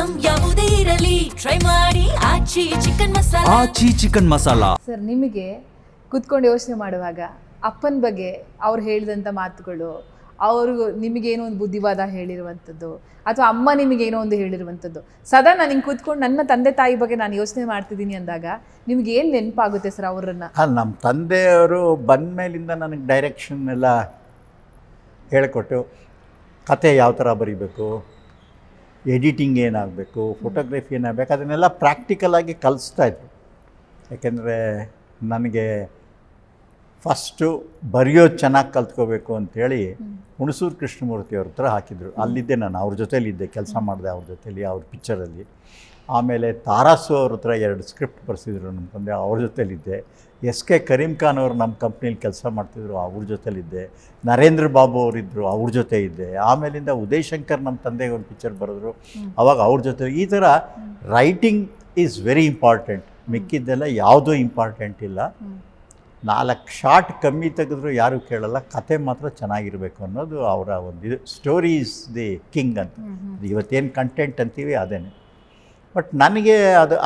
Item ಯಾವುದೇ ಇರಲಿ try ಮಾಡಿ ಆಚಿ ಚಿಕನ್ ಮಸಾಲಾ. ಸರ್, ನಿಮಗೆ ಕೂತ್ಕೊಂಡು ಯೋಚನೆ ಮಾಡುವಾಗ ಅಪ್ಪನ ಬಗ್ಗೆ ಅವ್ರು ಹೇಳಿದಂಥ ಮಾತುಗಳು, ಅವರು ನಿಮಗೇನೋ ಒಂದು ಬುದ್ಧಿವಾದ ಹೇಳಿರುವಂಥದ್ದು ಅಥವಾ ಅಮ್ಮ ನಿಮಗೇನೋ ಒಂದು ಹೇಳಿರುವಂಥದ್ದು, ಸದಾ ನಾನು ಹಿಂಗೆ ಕೂತ್ಕೊಂಡು ನನ್ನ ತಂದೆ ತಾಯಿ ಬಗ್ಗೆ ನಾನು ಯೋಚನೆ ಮಾಡ್ತಿದ್ದೀನಿ ಅಂದಾಗ ನಿಮ್ಗೆ ಏನು ನೆನಪಾಗುತ್ತೆ ಸರ್ ಅವರನ್ನು? ನಮ್ಮ ತಂದೆಯವರು ಬಂದ ಮೇಲಿಂದ ನನಗೆ ಡೈರೆಕ್ಷನ್ ಎಲ್ಲ ಹೇಳಿಕೊಟ್ಟು, ಕತೆ ಯಾವ ಥರ ಬರೀಬೇಕು, ಎಡಿಟಿಂಗ್ ಏನಾಗಬೇಕು, ಫೋಟೋಗ್ರಫಿ ಏನಾಗಬೇಕು, ಅದನ್ನೆಲ್ಲ ಪ್ರಾಕ್ಟಿಕಲಾಗಿ ಕಲಿಸ್ತಾಯಿದ್ರು. ಯಾಕೆಂದರೆ ನನಗೆ ಫಸ್ಟು ಬರೆಯೋದು ಚೆನ್ನಾಗಿ ಕಲ್ತ್ಕೋಬೇಕು ಅಂಥೇಳಿ ಹುಣಸೂರು ಕೃಷ್ಣಮೂರ್ತಿ ಅವ್ರ ಹತ್ರ ಹಾಕಿದ್ರು. ಅಲ್ಲಿದ್ದೆ ನಾನು, ಅವ್ರ ಜೊತೇಲಿದ್ದೆ, ಕೆಲಸ ಮಾಡಿದೆ ಅವ್ರ ಜೊತೇಲಿ, ಅವ್ರ ಪಿಕ್ಚರಲ್ಲಿ. ಆಮೇಲೆ ತಾರಾಸು ಅವ್ರ ಹತ್ರ 2 ಸ್ಕ್ರಿಪ್ಟ್ ಬರೆಸಿದ್ರು ನಮ್ಮ ತಂದೆ, ಅವ್ರ ಜೊತೇಲಿದ್ದೆ. SK ಕರೀಂ ಖಾನ್ ಅವರು ನಮ್ಮ ಕಂಪ್ನೀಲಿ ಕೆಲಸ ಮಾಡ್ತಿದ್ರು, ಅವ್ರ ಜೊತೇಲಿದ್ದೆ. ನರೇಂದ್ರ ಬಾಬು ಅವರಿದ್ದರು, ಅವ್ರ ಜೊತೆ ಇದ್ದೆ. ಆಮೇಲಿಂದ ಉದಯ್ ಶಂಕರ್ ನಮ್ಮ ತಂದೆಗೆ ಒಂದು ಪಿಕ್ಚರ್ ಬರೆದ್ರು, ಅವಾಗ ಅವ್ರ ಜೊತೆ. ಈ ಥರ ರೈಟಿಂಗ್ ಈಸ್ ವೆರಿ ಇಂಪಾರ್ಟೆಂಟ್, ಮಿಕ್ಕಿದ್ದೆಲ್ಲ ಯಾವುದೂ ಇಂಪಾರ್ಟೆಂಟ್ ಇಲ್ಲ. 4 ಶಾರ್ಟ್ ಕಮ್ಮಿ ತೆಗೆದ್ರು ಯಾರೂ ಕೇಳಲ್ಲ, ಕತೆ ಮಾತ್ರ ಚೆನ್ನಾಗಿರಬೇಕು ಅನ್ನೋದು ಅವರ ಒಂದು ಇದು. ಸ್ಟೋರಿ ಈಸ್ ದಿ ಕಿಂಗ್ ಅಂತ. ಇವತ್ತೇನು ಕಂಟೆಂಟ್ ಅಂತೀವಿ ಅದೇನೆ. ಬಟ್ ನನಗೆ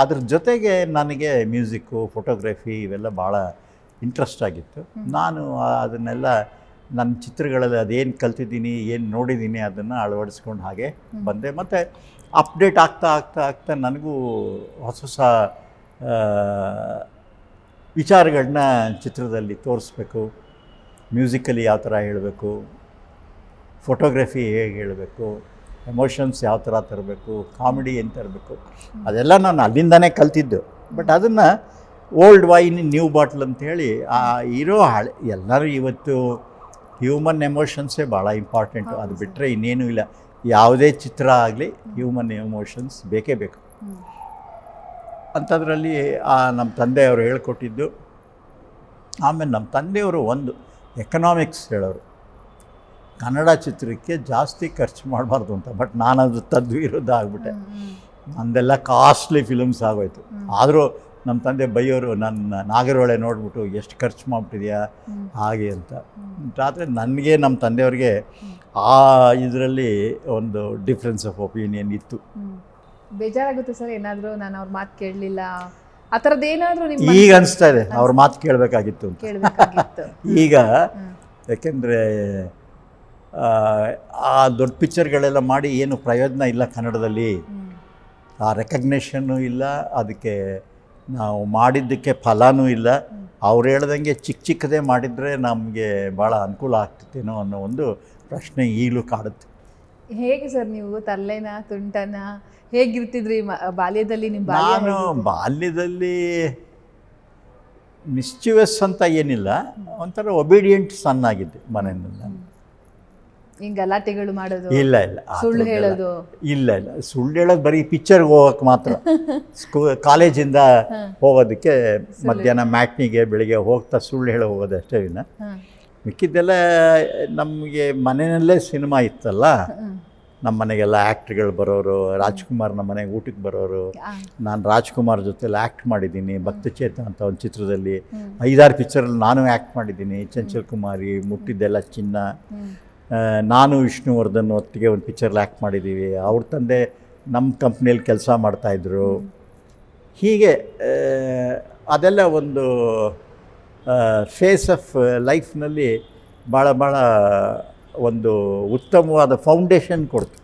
ಅದ್ರ ಜೊತೆಗೆ ನನಗೆ ಮ್ಯೂಸಿಕ್ಕು, ಫೋಟೋಗ್ರಫಿ ಇವೆಲ್ಲ ಭಾಳ ಇಂಟ್ರೆಸ್ಟ್ ಆಗಿತ್ತು. ನಾನು ಅದನ್ನೆಲ್ಲ ನನ್ನ ಚಿತ್ರಗಳಲ್ಲಿ ಅದೇನು ಕಲ್ತಿದ್ದೀನಿ, ಏನು ನೋಡಿದ್ದೀನಿ ಅದನ್ನು ಅಳವಡಿಸ್ಕೊಂಡು ಹಾಗೆ ಬಂದೆ. ಮತ್ತು ಅಪ್ಡೇಟ್ ಆಗ್ತಾ ಆಗ್ತಾ ಆಗ್ತಾ ನನಗೂ ಹೊಸ ಹೊಸ ವಿಚಾರಗಳನ್ನ ಚಿತ್ರದಲ್ಲಿ ತೋರಿಸ್ಬೇಕು. ಮ್ಯೂಸಿಕಲಿ ಯಾವ ಥರ ಹೇಳಬೇಕು, ಫೋಟೋಗ್ರಫಿ ಹೇಗೆ ಹೇಳಬೇಕು, ಎಮೋಷನ್ಸ್ ಯಾವ ಥರ ತರಬೇಕು, ಕಾಮಿಡಿ ಏನು ತರಬೇಕು, ಅದೆಲ್ಲ ನಾನು ಅಲ್ಲಿಂದನೇ ಕಲ್ತಿದ್ದು. ಬಟ್ ಅದನ್ನು ಓಲ್ಡ್ ವೈನ್ ನ್ಯೂ ಬಾಟ್ಲ್ ಅಂಥೇಳಿ ಇರೋ ಎಲ್ಲರೂ ಇವತ್ತು ಹ್ಯೂಮನ್ ಎಮೋಷನ್ಸೇ ಭಾಳ ಇಂಪಾರ್ಟೆಂಟು. ಅದು ಬಿಟ್ಟರೆ ಇನ್ನೇನೂ ಇಲ್ಲ. ಯಾವುದೇ ಚಿತ್ರ ಆಗಲಿ ಹ್ಯೂಮನ್ ಎಮೋಷನ್ಸ್ ಬೇಕೇ ಬೇಕು. ಅಂಥದ್ರಲ್ಲಿ ನಮ್ಮ ತಂದೆಯವರು ಹೇಳ್ಕೊಟ್ಟಿದ್ದು. ಆಮೇಲೆ ನಮ್ಮ ತಂದೆಯವರು ಒಂದು ಎಕನಾಮಿಕ್ಸ್ ಹೇಳೋರು, ಕನ್ನಡ ಚಿತ್ರಕ್ಕೆ ಜಾಸ್ತಿ ಖರ್ಚು ಮಾಡಬಾರ್ದು ಅಂತ. ಬಟ್ ನಾನದು ತದ್ವಿರುದ್ಧ ಆಗಿಬಿಟ್ಟೆ. ನಂದೆಲ್ಲ ಕಾಸ್ಟ್ಲಿ ಫಿಲಮ್ಸ್ ಆಗೋಯ್ತು. ಆದರೂ ನಮ್ಮ ತಂದೆ ಬೈಯೋರು, ನನ್ನ ನಾಗರಹೊಳೆ ನೋಡಿಬಿಟ್ಟು ಎಷ್ಟು ಖರ್ಚು ಮಾಡಿಬಿಟ್ಟಿದೆಯಾ ಹಾಗೆ ಅಂತ. ಆದರೆ ನನಗೆ ನಮ್ಮ ತಂದೆಯವ್ರಿಗೆ ಆ ಇದರಲ್ಲಿ ಒಂದು ಡಿಫ್ರೆನ್ಸ್ ಆಫ್ ಒಪಿನಿಯನ್ ಇತ್ತು. ಬೇಜಾರಾಗುತ್ತೆ ಸರ್ ಏನಾದರೂ ನಾನು ಅವ್ರ ಮಾತು ಕೇಳಲಿಲ್ಲ ಆ ಥರದ್ದು ಏನಾದರೂ ನಿಮ್ಗೆ ಈಗ ಅನಿಸ್ತಾ ಇದೆ ಅವ್ರ ಮಾತು ಕೇಳಬೇಕಾಗಿತ್ತು ಅಂತ. ಕೇಳಬೇಕಾಗಿತ್ತು ಈಗ ಯಾಕೆಂದರೆ ಆ ದೊಡ್ಡ ಪಿಕ್ಚರ್ಗಳೆಲ್ಲ ಮಾಡಿ ಏನು ಪ್ರಯೋಜನ ಇಲ್ಲ ಕನ್ನಡದಲ್ಲಿ. ಆ ರೆಕಗ್ನೇಷನ್ನು ಇಲ್ಲ, ಅದಕ್ಕೆ ನಾವು ಮಾಡಿದ್ದಕ್ಕೆ ಫಲನೂ ಇಲ್ಲ. ಅವ್ರು ಹೇಳ್ದಂಗೆ ಚಿಕ್ಕದೇ ಮಾಡಿದರೆ ನಮಗೆ ಭಾಳ ಅನುಕೂಲ ಆಗ್ತಿತ್ತೇನೋ ಅನ್ನೋ ಒಂದು ಪ್ರಶ್ನೆ ಈಗಲೂ ಕಾಡುತ್ತೆ. ಹೇಗೆ ಸರ್ ನೀವು ತರ್ಲೆನ ತುಂಟನ ಹೇಗಿರ್ತಿದ್ರಿ ಬಾಲ್ಯದಲ್ಲಿ? ನಿಮ್ಮ ನಾನು ಬಾಲ್ಯದಲ್ಲಿ ಮಿಸ್ಚಿವಸ್ ಅಂತ ಏನಿಲ್ಲ, ಒಂಥರ ಒಬಿಡಿಯೆಂಟ್ ಸನ್ ಆಗಿದ್ದೆ ಮನೆಯಲ್ಲಿ. ಹಿಂಗೆ ಗಲಾಟೆಗಳು ಮಾಡೋದು? ಇಲ್ಲ, ಸುಳ್ಳು ಹೇಳೋದು? ಇಲ್ಲ, ಸುಳ್ಳು ಹೇಳೋದು ಬರೀ ಪಿಕ್ಚರ್ಗೆ ಹೋಗೋಕ್ಕೆ ಮಾತ್ರ. ಕಾಲೇಜಿಂದ ಹೋಗೋದಕ್ಕೆ ಮಧ್ಯಾಹ್ನ ಮ್ಯಾಟ್ನಿಗೆ ಬೆಳಿಗ್ಗೆ ಹೋಗ್ತಾ ಸುಳ್ಳು ಹೇಳೋ ಹೋಗೋದು ಅಷ್ಟೇ. ಮಿಕ್ಕಿದ್ದೆಲ್ಲ ನಮಗೆ ಮನೆಯಲ್ಲೇ ಸಿನಿಮಾ ಇತ್ತಲ್ಲ, ನಮ್ಮ ಮನೆಗೆಲ್ಲ ಆ್ಯಕ್ಟ್ರುಗಳು ಬರೋರು. ರಾಜ್ಕುಮಾರ್ ನಮ್ಮ ಮನೆಗೆ ಊಟಕ್ಕೆ ಬರೋರು. ನಾನು ರಾಜ್ಕುಮಾರ್ ಜೊತೆಲಿ ಆ್ಯಕ್ಟ್ ಮಾಡಿದ್ದೀನಿ. ಭಕ್ತಚೇತ ಅಂತ ಒಂದು ಚಿತ್ರದಲ್ಲಿ 5-6 ಪಿಕ್ಚರಲ್ಲಿ ನಾನು ಆ್ಯಕ್ಟ್ ಮಾಡಿದ್ದೀನಿ. ಚಂಚಲ್ ಕುಮಾರಿ, ಮುಟ್ಟಿದ್ದೆಲ್ಲ ಚಿನ್ನ. ನಾನು ವಿಷ್ಣುವರ್ಧನ್ ಒಟ್ಟಿಗೆ ಒಂದು ಪಿಕ್ಚರ್ಲಿ ಆ್ಯಕ್ಟ್ ಮಾಡಿದ್ದೀವಿ. ಅವ್ರ ತಂದೆ ನಮ್ಮ ಕಂಪ್ನಿಯಲ್ಲಿ ಕೆಲಸ ಮಾಡ್ತಾಯಿದ್ರು. ಹೀಗೆ ಅದೆಲ್ಲ ಒಂದು ಫೇಸ್ ಆಫ್ ಲೈಫ್ನಲ್ಲಿ ಭಾಳ ಒಂದು ಉತ್ತಮವಾದ ಫೌಂಡೇಶನ್ ಕೊಡ್ತು.